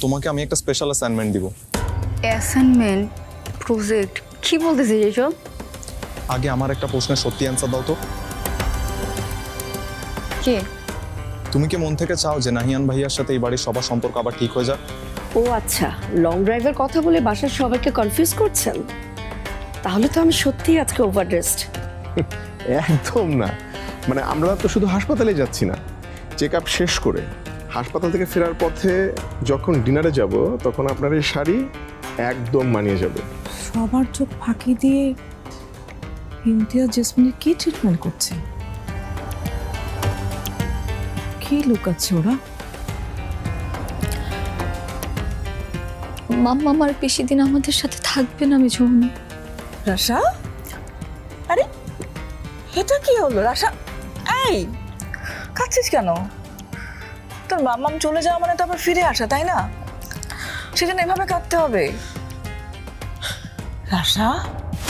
তোমাকে আমি একটা স্পেশাল অ্যাসাইনমেন্ট দিব। অ্যাসাইনমেন্ট, প্রজেক্ট, কি বলতেছিস এসব? আগে আমার একটা প্রশ্নের সত্যি অ্যান্সার দাও তো। কে? তুমি কি মন থেকে চাও যে নাহিয়ান ভাইয়ার সাথে এই বাড়ির সবার সম্পর্ক আবার ঠিক হয়ে যাক? ও আচ্ছা, লং ড্রাইভের কথা বলে বাসার সবাইকে কনফিউজ করছেন? তাহলে তো আমি সত্যিই আজকে ওভারড্রেসড। একদম না, মানে আমরা তো শুধু হাসপাতালে যাচ্ছি না, চেক আপ শেষ করে হাসপাতাল থেকে ফেরার পথে যখন ডিনারে যাব তখন আপনার এই শাড়ি একদম মানিয়ে যাবে। সবার চোখ ফাঁকি দিয়ে ইমতিয়াজ জেসমিনের কি ট্রিটমেন্ট করছে? কি লুকাচ্ছে ওরা? মাম্মা আমার বেশি দিন আমাদের সাথে থাকবে না মেজুনি। রাশা, আরে এটা কি হলো রাশা? এই কাঁদছিস কেন? তোর মাম্মাম চলে যাওয়া মানে তো আবার ফিরে আসা, তাই না? সেজন্য এভাবে কাঁদতে হবে? রাশা